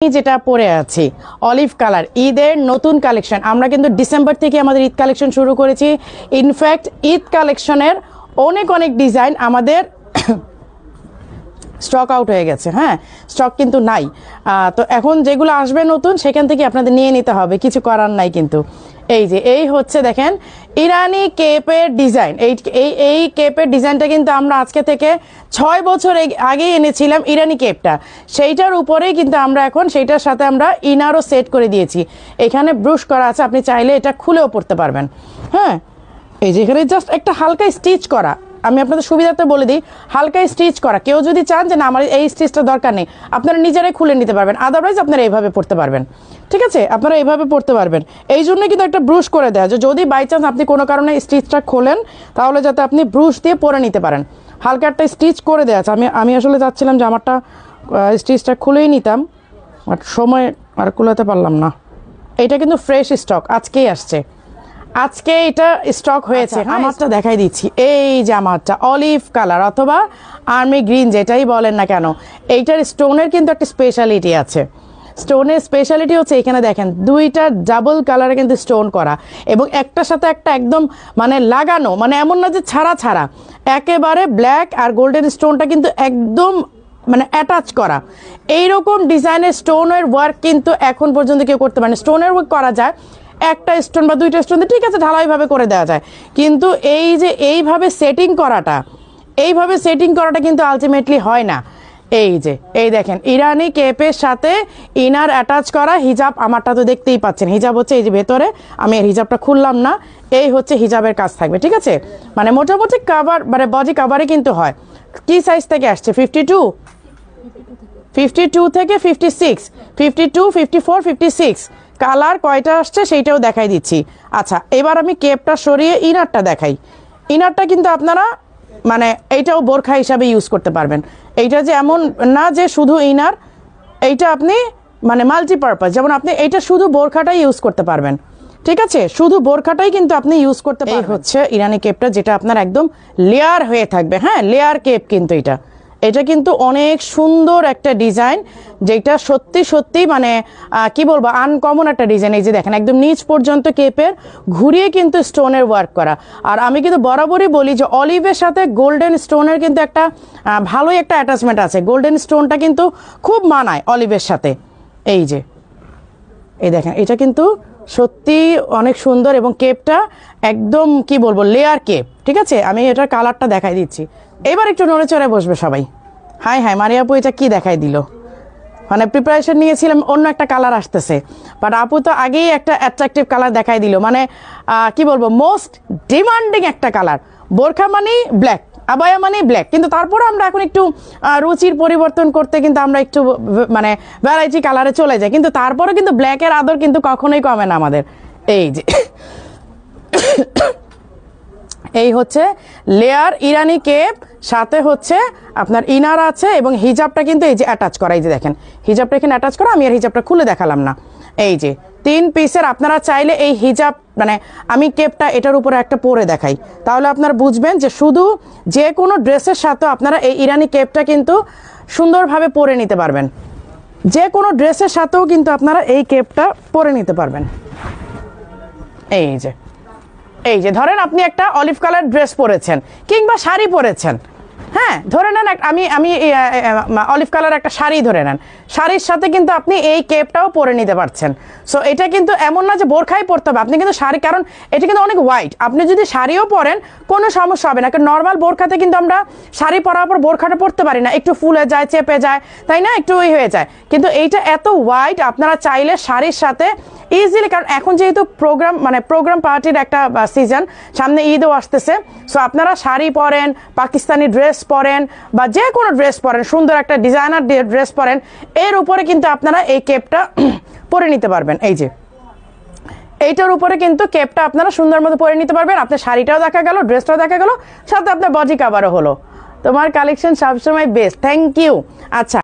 যেটা পরে আছি অলিভ কালার ঈদের নতুন কালেকশন। আমরা কিন্তু ডিসেম্বর থেকে আমাদের ঈদ কালেকশন শুরু করেছি। ইনফ্যাক্ট ঈদ কালেকশনের অনেক অনেক ডিজাইন আমাদের স্টক আউট হয়ে গেছে। হ্যাঁ, স্টক কিন্তু নাই। তো এখন যেগুলো আসবে নতুন সেখান থেকে আপনাদের নিয়ে নিতে হবে, কিছু করার নাই। কিন্তু এই হচ্ছে দেখেন ইরানি কেপের ডিজাইন। এই কেপের ডিজাইনটা কিন্তু আমরা আজকে থেকে 6 বছর আগেই এনেছিলাম ইরানি কেপটা। সেইটার উপরেই কিন্তু আমরা এখন সেইটার সাথে আমরা ইনারও সেট করে দিয়েছি। এখানে ব্রুশ করা আছে, আপনি চাইলে এটা খুলেও পড়তে পারবেন। হ্যাঁ, এই যে এখানে জাস্ট একটা হালকা স্টিচ করা, আমি আপনাদের সুবিধাতে বলে দিই, হালকা স্টিচ করা। কেউ যদি চান যে না আমার এই স্টিচটা দরকার নেই, আপনারা নিজেরাই খুলে নিতে পারবেন। আদারওয়াইজ আপনারা এইভাবে পড়তে পারবেন। ঠিক আছে, আপনারা এইভাবে পড়তে পারবেন। এই জন্য কিন্তু একটা ব্রুশ করে দেওয়া, যে যদি বাই চান্স আপনি কোনো কারণে স্টিচটা খোলেন তাহলে যাতে আপনি ব্রুশ দিয়ে পরে নিতে পারেন। হালকা একটা স্টিচ করে দেওয়া আছে। আমি আসলে চাচ্ছিলাম যে আমারটা স্টিচটা খুলেই নিতাম, বাট সময় আর খুলাতে পারলাম না। এটা কিন্তু ফ্রেশ স্টক, আজকেই আসছে, আজকে এটা স্টক হয়েছে। আমারটা দেখাই দিচ্ছি। এই যে আমারটা অলিভ কালার অথবা আর্মি গ্রিন যেটাই বলেন না কেন, এইটার স্টোনের কিন্তু একটা স্পেশালিটি আছে। স্টোনের স্পেশালিটি হচ্ছে এখানে দেখেন দুইটা ডাবল কালারে কিন্তু স্টোন করা, এবং একটার সাথে একটা একদম মানে লাগানো, মানে এমন না যে ছাড়া ছাড়া, একেবারে ব্ল্যাক আর গোল্ডেন স্টোনটা কিন্তু একদম মানে অ্যাটাচ করা। এইরকম ডিজাইনের স্টোনের ওয়ার্ক কিন্তু এখন পর্যন্ত কেউ করতে পারে না। স্টোনের ওয়ার্ক করা যায় একটা স্টোন বা দুইটা স্টোন, ঠিক আছে, ঢালাইভাবে করে দেওয়া যায়, কিন্তু এই যে এইভাবে সেটিং করাটা কিন্তু আলটিমেটলি হয় না। এই দেখেন ইরানি কেপের সাথে ইনার অ্যাটাচ করা হিজাব। আমারটা তো দেখতেই পাচ্ছেন, হিজাব হচ্ছে এই যে ভেতরে, আমি এর হিজাবটা খুললাম না। এই হচ্ছে হিজাবের কাজ থাকবে, ঠিক আছে। মানে মোটামুটি কাভার, মানে বডি কাভারে কিন্তু হয়। কি সাইজ থেকে আসছে? 52 থেকে 56, 52, 54, 56। কালার কয়টা আসছে সেইটাও দেখাই দিচ্ছি। আচ্ছা, এবার আমি কেপটা সরিয়ে ইনারটা দেখাই। ইনারটা কিন্তু আপনারা মানে এইটাও বোরখা হিসাবে ইউজ করতে পারবেন। এইটা যে এমন না যে শুধু ইনার, এইটা আপনি মানে মাল্টিপারপাস, যেমন আপনি এইটা শুধু বোরখাটাই ইউজ করতে পারবেন। ঠিক আছে, শুধু বোরখাটাই কিন্তু আপনি ইউজ করতে পারবেন। এই হচ্ছে ইরানি কেপটা, যেটা আপনার একদম লেয়ার হয়ে থাকবে। হ্যাঁ, লেয়ার কেপ কিন্তু এটা কিন্তু অনেক সুন্দর একটা ডিজাইন, যেটা সত্যি সত্যি মানে কি বলবো, আনকমন একটা ডিজাইন। এই যে দেখেন একদম নিচ পর্যন্ত কেপের ঘুরিয়ে কিন্তু স্টোনের ওয়ার্ক করা। আর আমি কিন্তু বরাবরই বলি যে অলিভের সাথে গোল্ডেন স্টোনের কিন্তু একটা ভালোই একটা অ্যাটাচমেন্ট আছে। গোল্ডেন স্টোনটা কিন্তু খুব মানায় অলিভের সাথে। এই দেখেন এটা কিন্তু সত্যি অনেক সুন্দর, এবং কেপটা একদম কি বলবো লেয়ার কেপ। ঠিক আছে, আমি এটার কালারটা দেখাই দিচ্ছি। এবার একটু নড়ে চড়ে বসবে সবাই। হাই মারিয়া আপু এটা কি দেখাই দিল, মানে প্রিপারেশন নিয়েছিলাম অন্য একটা কালার আসতেছে, বাট আপু তো আগেই একটা অ্যাট্রাকটিভ কালার দেখাই দিল। মানে কি বলবো, মোস্ট ডিমান্ডিং একটা কালার। বোরখা মানে ব্ল্যাক, আবায়া মানে ব্ল্যাক, কিন্তু তারপরে আমরা এখন একটু রুচির পরিবর্তন করতে কিন্তু আমরা একটু মানে ভ্যারাইটি কালারে চলে যাই, কিন্তু তারপরে কিন্তু ব্ল্যাকের আদর কিন্তু কখনোই কমে না আমাদের। এই যে এই হচ্ছে লেয়ার ইরানি কেপ, সাথে হচ্ছে আপনার ইনার আছে, এবং হিজাবটা কিন্তু এই যে অ্যাটাচ করা। এই যে দেখেন হিজাবটা এখানে অ্যাটাচ করা, আমি আর হিজাবটা খুলে দেখালাম না। এই যে 3 পিসের, আপনারা চাইলে এই হিজাব মানে আমি কেপটা এটার উপরে একটা পরে দেখাই, তাহলে আপনারা বুঝবেন যে শুধু যে কোনো ড্রেসের সাথে আপনারা এই ইরানি কেপটা কিন্তু সুন্দরভাবে পরে নিতে পারবেন। যে কোনো ড্রেসের সাথেও কিন্তু আপনারা এই কেপটা পরে নিতে পারবেন। এই যে ধরেন আপনি একটা অলিভ কালার ড্রেস পরেছেন কিংবা শাড়ি পরেছেন। হ্যাঁ, ধরে নেন আমি অলিভ কালার একটা শাড়ি ধরে নেন, শাড়ির সাথে কিন্তু আপনি এই কেপটাও পরে নিতে পারছেন। সো এটা কিন্তু এমন না যে বোরখাই পরতে হবে, আপনি কিন্তু শাড়ি, কারণ এটা কিন্তু অনেক হোয়াইট, আপনি যদি শাড়িও পরেন কোনো সমস্যা হবে না। কারণ নর্মাল বোরখাতে কিন্তু আমরা শাড়ি পরার পর বোরখাটা পরতে পারি না, একটু ফুলে যায়, চেপে যায়, তাই না, একটু হয়ে যায়। কিন্তু এইটা এত হোয়াইট, আপনারা চাইলে শাড়ির সাথে ইজিলি, কারণ এখন যেহেতু প্রোগ্রাম পার্টির একটা সিজন, সামনে ঈদও আসতেছে, সো আপনারা শাড়ি পরেন, পাকিস্তানি ড্রেস পরেন, বা যে কোনো ড্রেস পরেন, সুন্দর একটা ডিজাইনার ড্রেস পরেন, এর উপরে কিন্তু আপনারা এই কেপটা পরে নিতে পারবেন। এই যে এইটার উপরে কিন্তু কেপটা আপনারা সুন্দর মতো পরে নিতে পারবেন। আপনার শাড়িটাও দেখা গেল, ড্রেসটাও দেখা গেল, সাথে আপনার বডি কাভারও হলো। তোমার কালেকশন সবসময় বেস্ট, থ্যাংক ইউ। আচ্ছা।